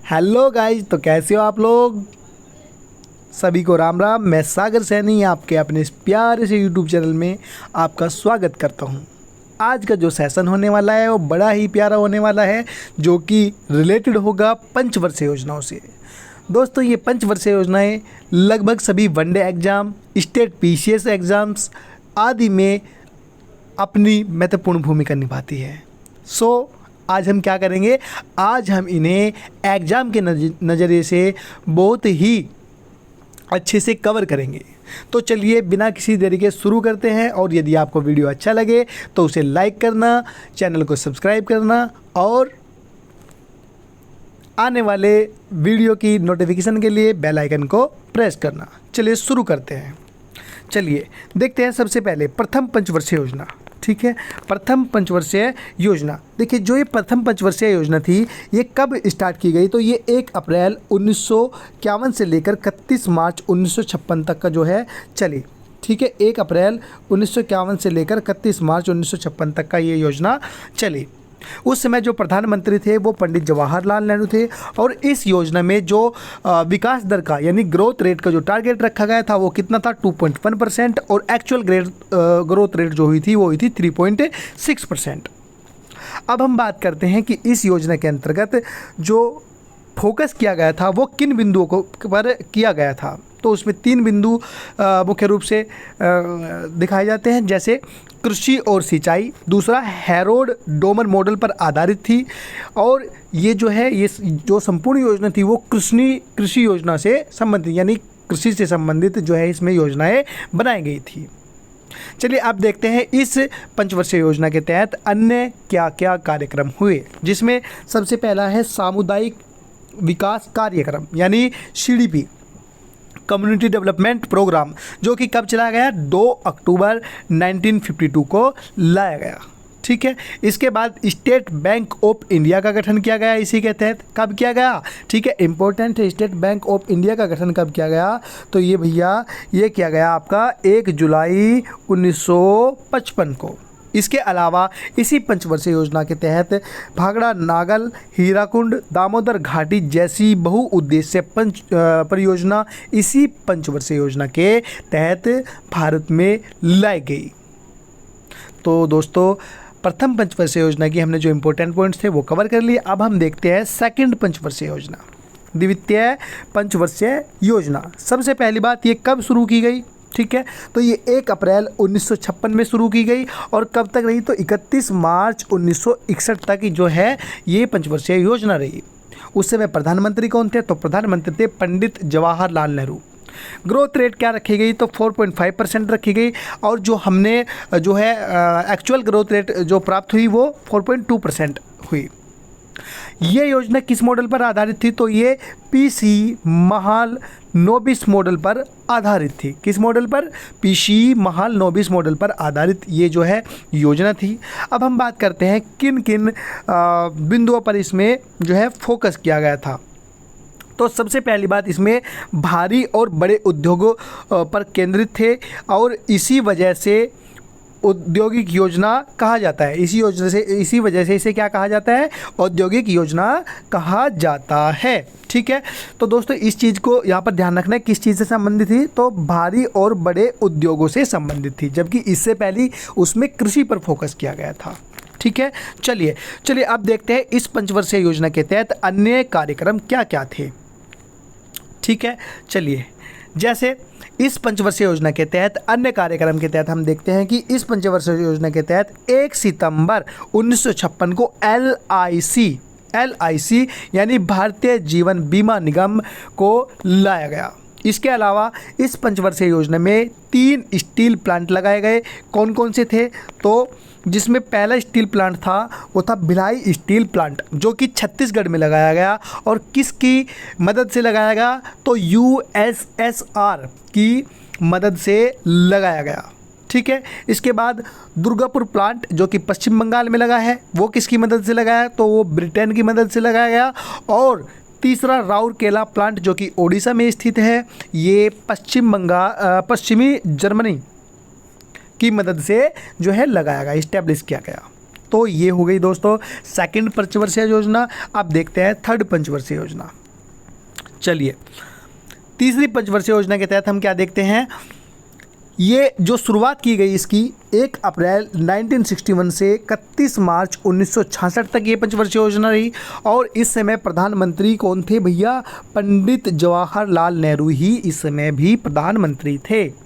Hello guys, तो कैसे हो आप लोग। सभी को राम राम। मैं सागर सैनी आपके अपने इस प्यारे से यूट्यूब चैनल में आपका स्वागत करता हूं। आज का जो सेशन होने वाला है वो बड़ा ही प्यारा होने वाला है, जो कि रिलेटेड होगा पंचवर्षीय योजनाओं से। दोस्तों, ये पंचवर्षीय योजनाएं लगभग सभी one day exam, state PCS exams आदि में अपनी महत्वपूर्ण भूमिका निभाती है। आज हम क्या करेंगे, आज हम इन्हें एग्ज़ाम के नज़रिए से बहुत ही अच्छे से कवर करेंगे। तो चलिए बिना किसी देरी के शुरू करते हैं। और यदि आपको वीडियो अच्छा लगे तो उसे लाइक करना, चैनल को सब्सक्राइब करना और आने वाले वीडियो की नोटिफिकेशन के लिए बेल आइकन को प्रेस करना। चलिए शुरू करते हैं। चलिए देखते हैं सबसे पहले प्रथम पंचवर्षीय योजना। ठीक है, प्रथम पंचवर्षीय योजना। देखिए, जो ये प्रथम पंचवर्षीय योजना थी ये कब स्टार्ट की गई, तो ये 1 अप्रैल 1951 से लेकर 31 मार्च 1956 तक का जो है चली। ठीक है, 1 अप्रैल 1951 से लेकर 31 मार्च 1956 तक का ये योजना चली। उस समय जो प्रधानमंत्री थे वो पंडित जवाहरलाल नेहरू थे। और इस योजना में जो विकास दर का यानी ग्रोथ रेट का जो टारगेट रखा गया था वो कितना था, 2.1%। और एक्चुअल ग्रोथ रेट जो हुई थी वो हुई थी 3.6%। अब हम बात करते हैं कि इस योजना के अंतर्गत जो फोकस किया गया था वो किन बिंदुओं को पर किया गया था। तो उसमें 3 बिंदु मुख्य रूप से दिखाए जाते हैं, जैसे कृषि और सिंचाई, दूसरा हैरोल्ड डोमर मॉडल पर आधारित थी, और ये जो संपूर्ण योजना थी वो कृषि योजना से संबंधित यानी कृषि से संबंधित जो है इसमें योजनाएं बनाई गई थी। चलिए अब देखते हैं इस पंचवर्षीय योजना के तहत अन्य क्या क्या कार्यक्रम हुए, जिसमें सबसे पहला है सामुदायिक विकास कार्यक्रम यानी CDP, कम्युनिटी डेवलपमेंट प्रोग्राम, जो कि कब चलाया गया, 2 अक्टूबर 1952 को लाया गया। ठीक है, इसके बाद स्टेट बैंक ऑफ इंडिया का गठन किया गया इसी के तहत। कब किया गया, ठीक है, इंपॉर्टेंट है, स्टेट बैंक ऑफ इंडिया का गठन कब किया गया, तो ये भैया ये किया गया आपका 1 जुलाई 1955 को। इसके अलावा इसी पंचवर्षीय योजना के तहत भाखड़ा नागल, हीराकुंड, दामोदर घाटी जैसी बहुउद्देश्य परियोजना इसी पंचवर्षीय योजना के तहत भारत में लाई गई। तो दोस्तों, प्रथम पंचवर्षीय योजना की हमने जो इम्पोर्टेंट पॉइंट्स थे वो कवर कर लिए। अब हम देखते हैं सेकंड पंचवर्षीय योजना, द्वितीय पंचवर्षीय योजना। सबसे पहली बात, ये कब शुरू की गई, ठीक है, तो ये 1 अप्रैल 1956 में शुरू की गई और कब तक रही, तो 31 मार्च 1961 तक जो है ये पंचवर्षीय योजना रही। उस समय प्रधानमंत्री कौन थे, तो प्रधानमंत्री थे पंडित जवाहरलाल नेहरू। ग्रोथ रेट क्या रखी गई, तो 4.5% रखी गई, और जो हमने जो है एक्चुअल ग्रोथ रेट जो प्राप्त हुई वो 4.2% हुई। ये योजना किस मॉडल पर आधारित थी, तो ये PC महालनोबिस मॉडल पर आधारित थी। किस मॉडल पर, PC महालनोबिस मॉडल पर आधारित ये जो है योजना थी। अब हम बात करते हैं किन किन बिंदुओं पर इसमें जो है फोकस किया गया था। तो सबसे पहली बात, इसमें भारी और बड़े उद्योगों पर केंद्रित थे, और इसी वजह से औद्योगिक योजना कहा जाता है। इसी वजह से इसे क्या कहा जाता है, औद्योगिक योजना कहा जाता है। ठीक है, तो दोस्तों इस चीज़ को यहाँ पर ध्यान रखना है, किस चीज़ से संबंधित थी, तो भारी और बड़े उद्योगों से संबंधित थी, जबकि इससे पहले उसमें कृषि पर फोकस किया गया था। ठीक है, चलिए अब देखते हैं इस पंचवर्षीय योजना के तहत अन्य कार्यक्रम क्या क्या थे। ठीक है, चलिए, जैसे इस पंचवर्षीय योजना के तहत अन्य कार्यक्रम के तहत हम देखते हैं कि इस पंचवर्षीय योजना के तहत 1 सितंबर 1956 को LIC यानी भारतीय जीवन बीमा निगम को लाया गया। इसके अलावा इस पंचवर्षीय योजना में 3 स्टील प्लांट लगाए गए। कौन कौन से थे, तो जिसमें पहला स्टील प्लांट था वो था भिलाई स्टील प्लांट, जो कि छत्तीसगढ़ में लगाया गया, और किसकी मदद से लगाया गया, तो USSR की मदद से लगाया गया। ठीक है, इसके बाद दुर्गापुर प्लांट जो कि पश्चिम बंगाल में लगा है, वो किसकी मदद से लगाया, तो वो ब्रिटेन की मदद से लगाया गया। और तीसरा राउरकेला प्लांट जो कि ओडिशा में स्थित है, ये पश्चिमी जर्मनी की मदद से जो है लगाया गया, इस्टेब्लिश किया गया। तो ये हो गई दोस्तों सेकंड पंचवर्षीय योजना। अब देखते हैं थर्ड पंचवर्षीय योजना। चलिए, तीसरी पंचवर्षीय योजना के तहत हम क्या देखते हैं, ये जो शुरुआत की गई इसकी 1 अप्रैल 1961 से 31 मार्च 1966 तक ये पंचवर्षीय योजना रही। और इस समय प्रधानमंत्री कौन थे भैया, पंडित जवाहरलाल नेहरू ही इस समय भी प्रधानमंत्री थे।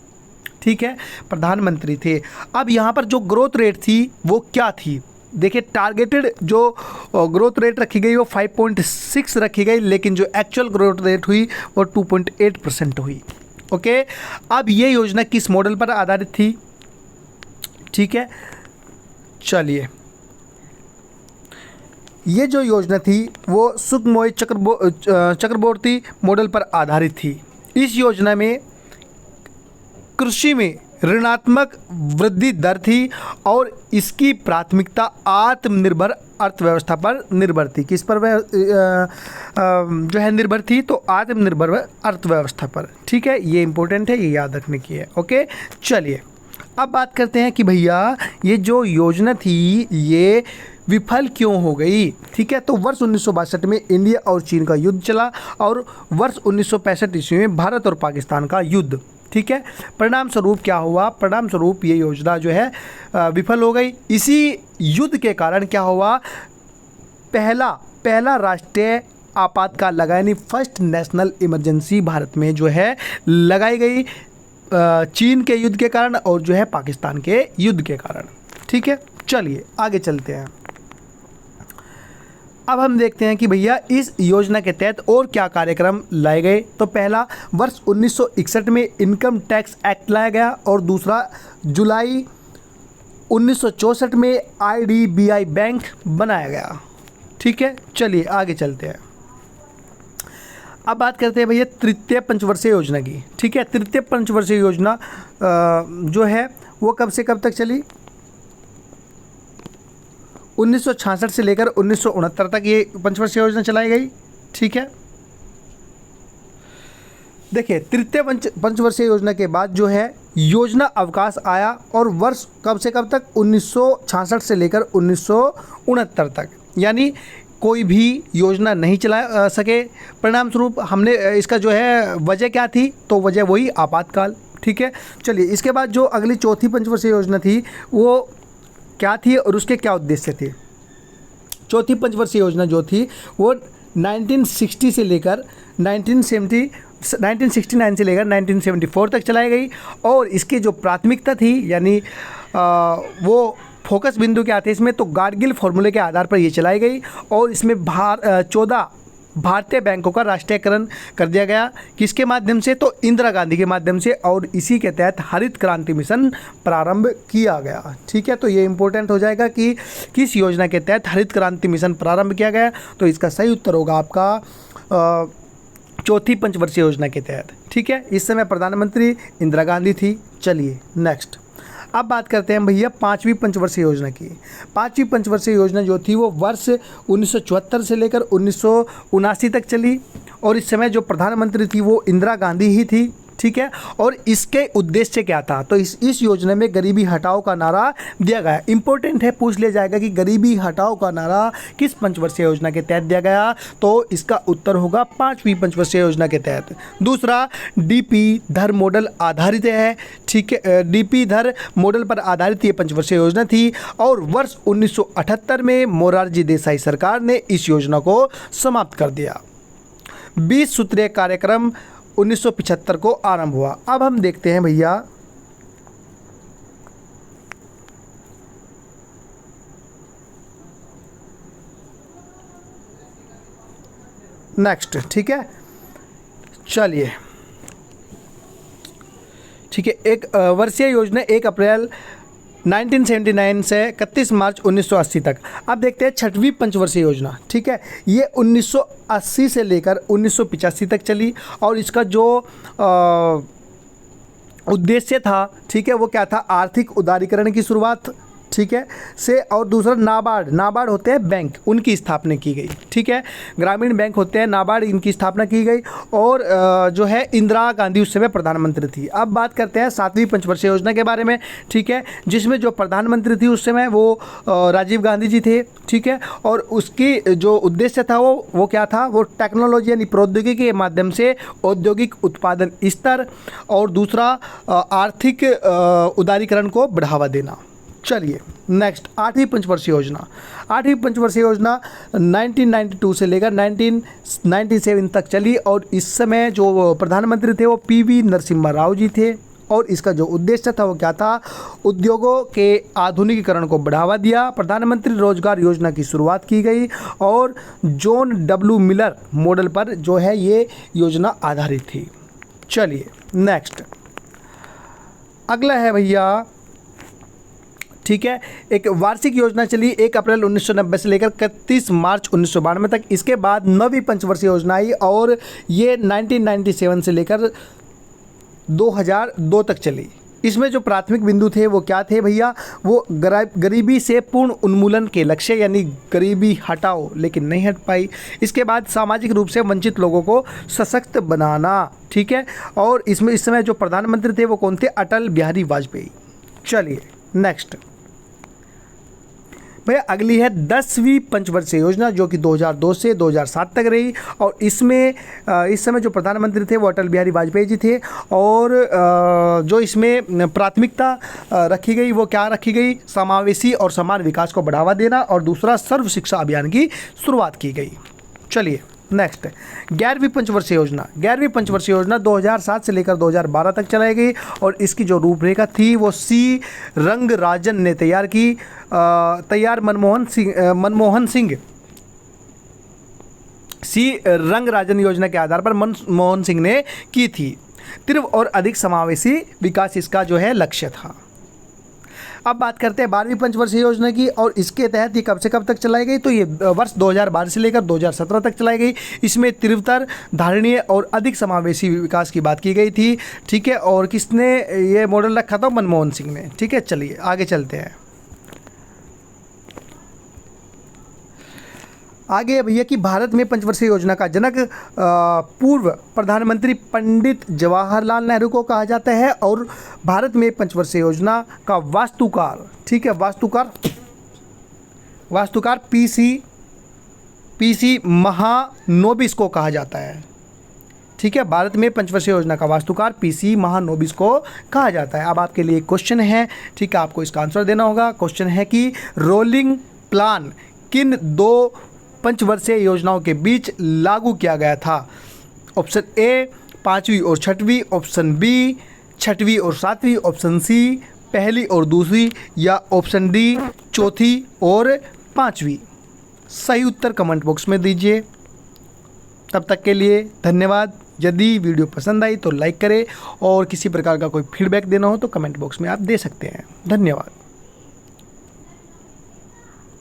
ठीक है, प्रधानमंत्री थे। अब यहाँ पर जो ग्रोथ रेट थी वो क्या थी, देखिए टारगेटेड जो ग्रोथ रेट रखी गई वो 5.6 रखी गई, लेकिन जो एक्चुअल ग्रोथ रेट हुई वो 2.8% हुई। ओके, अब ये योजना किस मॉडल पर आधारित थी, ठीक है, चलिए, ये जो योजना थी वो सुखमोई चक्रवर्ती मॉडल पर आधारित थी। इस योजना में कृषि में ऋणात्मक वृद्धि दर थी और इसकी प्राथमिकता आत्मनिर्भर अर्थव्यवस्था पर निर्भर थी। किस पर जो है निर्भर थी, तो आत्मनिर्भर अर्थव्यवस्था पर। ठीक है, ये इंपॉर्टेंट है, ये याद रखने की है। ओके, चलिए अब बात करते हैं कि भैया ये जो योजना थी ये विफल क्यों हो गई। ठीक है, तो वर्ष 1962 में इंडिया और चीन का युद्ध चला और वर्ष 1965 ईस्वी में भारत और पाकिस्तान का युद्ध। ठीक है, परिणाम स्वरूप क्या हुआ, परिणाम स्वरूप ये योजना जो है विफल हो गई। इसी युद्ध के कारण क्या हुआ, पहला राष्ट्रीय आपातकाल लगा, यानी फर्स्ट नेशनल इमरजेंसी भारत में जो है लगाई गई चीन के युद्ध के कारण और जो है पाकिस्तान के युद्ध के कारण। ठीक है, चलिए आगे चलते हैं। अब हम देखते हैं कि भैया इस योजना के तहत और क्या कार्यक्रम लाए गए। तो पहला, वर्ष 1961 में इनकम टैक्स एक्ट लाया गया और दूसरा जुलाई 1964 में IDBI बैंक बनाया गया। ठीक है, चलिए आगे चलते हैं। अब बात करते हैं भैया तृतीय पंचवर्षीय योजना की। ठीक है, तृतीय पंचवर्षीय योजना जो है वो कब से कब तक चली, 1966 से लेकर 1969 तक ये पंचवर्षीय योजना चलाई गई। ठीक है, देखिए तृतीय पंचवर्षीय योजना के बाद जो है योजना अवकाश आया और वर्ष कब से कब तक, 1966 से लेकर 1969 तक, यानी कोई भी योजना नहीं चला सके। परिणाम स्वरूप हमने इसका जो है वजह क्या थी, तो वजह वही आपातकाल। ठीक है, चलिए इसके बाद जो अगली चौथी पंचवर्षीय योजना थी वो क्या थी और उसके क्या उद्देश्य थे। चौथी पंचवर्षीय योजना जो थी वो 1969 से लेकर 1974 तक चलाई गई और इसकी जो प्राथमिकता थी, यानी वो फोकस बिंदु क्या थे इसमें, तो गाडगिल फॉर्मूले के आधार पर ये चलाई गई और इसमें 14 भारतीय बैंकों का राष्ट्रीयकरण कर दिया गया। किसके माध्यम से, तो इंदिरा गांधी के माध्यम से, और इसी के तहत हरित क्रांति मिशन प्रारंभ किया गया। ठीक है, तो ये इंपॉर्टेंट हो जाएगा कि किस योजना के तहत हरित क्रांति मिशन प्रारंभ किया गया, तो इसका सही उत्तर होगा आपका चौथी पंचवर्षीय योजना के तहत। ठीक है, इस समय प्रधानमंत्री इंदिरा गांधी थी। चलिए नेक्स्ट, अब बात करते हैं भैया पांचवी पंचवर्षीय योजना की। पांचवी पंचवर्षीय योजना जो थी वो वर्ष 1974 से लेकर 1979 तक चली और इस समय जो प्रधानमंत्री थी वो इंदिरा गांधी ही थी। ठीक है, और इसके उद्देश्य क्या था, तो इस योजना में गरीबी हटाओ का नारा दिया गया। इंपॉर्टेंट है, पूछ लिया जाएगा कि गरीबी हटाओ का नारा किस पंचवर्षीय योजना के तहत दिया गया, तो इसका उत्तर होगा पांचवी पंचवर्षीय योजना के तहत। दूसरा, डीपी धर मॉडल आधारित है। ठीक है, डीपी धर मॉडल पर आधारित ये पंचवर्षीय योजना थी और वर्ष 1978 में मोरारजी देसाई सरकार ने इस योजना को समाप्त कर दिया। 20 सूत्रीय कार्यक्रम 1975 को आरंभ हुआ। अब हम देखते हैं भैया नेक्स्ट। ठीक है, चलिए, ठीक है, एक वर्षीय योजना 1 अप्रैल 1979 से 31 मार्च 1980 तक। अब देखते हैं छठवीं पंचवर्षीय योजना। ठीक है, ये 1980 से लेकर 1985 तक चली और इसका जो उद्देश्य था, ठीक है, वो क्या था, आर्थिक उदारीकरण की शुरुआत। ठीक है से, और दूसरा नाबार्ड, नाबार्ड होते हैं बैंक, उनकी स्थापना की गई। ठीक है, ग्रामीण बैंक होते हैं नाबार्ड, इनकी स्थापना की गई। और जो है इंदिरा गांधी उस समय प्रधानमंत्री थी। अब बात करते हैं 7वीं पंचवर्षीय योजना के बारे में। ठीक है, जिसमें जो प्रधानमंत्री थी उस समय वो राजीव गांधी जी थे। ठीक है, और उसकी जो उद्देश्य था वो क्या था, वो टेक्नोलॉजी यानी प्रौद्योगिकी के माध्यम से औद्योगिक उत्पादन स्तर और दूसरा आर्थिक उदारीकरण को बढ़ावा देना। चलिए नेक्स्ट 8वीं पंचवर्षीय योजना। 8वीं पंचवर्षीय योजना 1992 से लेकर 1997 तक चली और इस समय जो प्रधानमंत्री थे वो पीवी नरसिम्हा राव जी थे। और इसका जो उद्देश्य था वो क्या था, उद्योगों के आधुनिकीकरण को बढ़ावा दिया। प्रधानमंत्री रोजगार योजना की शुरुआत की गई और जॉन डब्ल्यू मिलर मॉडल पर जो है ये योजना आधारित थी। चलिए नेक्स्ट अगला है भैया, ठीक है, एक वार्षिक योजना चली 1 अप्रैल 1990 से लेकर 31 मार्च 1992 तक। इसके बाद 9वीं पंचवर्षीय योजना आई और ये 1997 से लेकर 2002 तक चली। इसमें जो प्राथमिक बिंदु थे वो क्या थे भैया, वो गरीबी से पूर्ण उन्मूलन के लक्ष्य, यानी गरीबी हटाओ, लेकिन नहीं हट पाई। इसके बाद सामाजिक रूप से वंचित लोगों को सशक्त बनाना। ठीक है, और इसमें इस समय जो प्रधानमंत्री थे वो कौन थे, अटल बिहारी वाजपेयी। चलिए नेक्स्ट भैया अगली है 10वीं पंचवर्षीय योजना जो कि 2002 से 2007 तक रही। और इसमें इस समय जो प्रधानमंत्री थे वो अटल बिहारी वाजपेयी जी थे। और जो इसमें प्राथमिकता रखी गई वो क्या रखी गई, समावेशी और समान विकास को बढ़ावा देना और दूसरा सर्व शिक्षा अभियान की शुरुआत की गई। चलिए नेक्स्ट 11वीं पंचवर्षीय योजना। 11वीं पंचवर्षीय योजना 2007 से लेकर 2012 तक चलाई गई और इसकी जो रूपरेखा थी वो सी रंगराजन ने मनमोहन सिंह सी रंगराजन योजना के आधार पर मनमोहन सिंह ने की थी। तीव्र और अधिक समावेशी विकास इसका जो है लक्ष्य था। अब बात करते हैं 12वीं पंचवर्षीय योजना की और इसके तहत ये कब से कब तक चलाई गई, तो ये वर्ष 2012 से लेकर 2017 तक चलाई गई। इसमें तीव्रतर, धारणीय और अधिक समावेशी विकास की बात की गई थी। ठीक है, और किसने ये मॉडल रखा था, मनमोहन सिंह ने। ठीक है, चलिए आगे चलते हैं। आगे भैया कि भारत में पंचवर्षीय योजना का जनक पूर्व प्रधानमंत्री पंडित जवाहरलाल नेहरू को कहा जाता है और भारत में पंचवर्षीय योजना का वास्तुकार, ठीक है, वास्तुकार पीसी महानोबिस को कहा जाता है। ठीक है, भारत में पंचवर्षीय योजना का वास्तुकार पीसी महानोबिस को कहा जाता है। अब आपके लिए एक क्वेश्चन है, ठीक है, आपको इसका आंसर देना होगा। क्वेश्चन है कि रोलिंग प्लान किन 2 पंचवर्षीय योजनाओं के बीच लागू किया गया था। ऑप्शन ए 5वीं और 6वीं, ऑप्शन बी 6वीं और 7वीं, ऑप्शन सी पहली और दूसरी, या ऑप्शन डी 4थी और 5वीं। सही उत्तर कमेंट बॉक्स में दीजिए। तब तक के लिए धन्यवाद। यदि वीडियो पसंद आई तो लाइक करें और किसी प्रकार का कोई फीडबैक देना हो तो कमेंट बॉक्स में आप दे सकते हैं। धन्यवाद।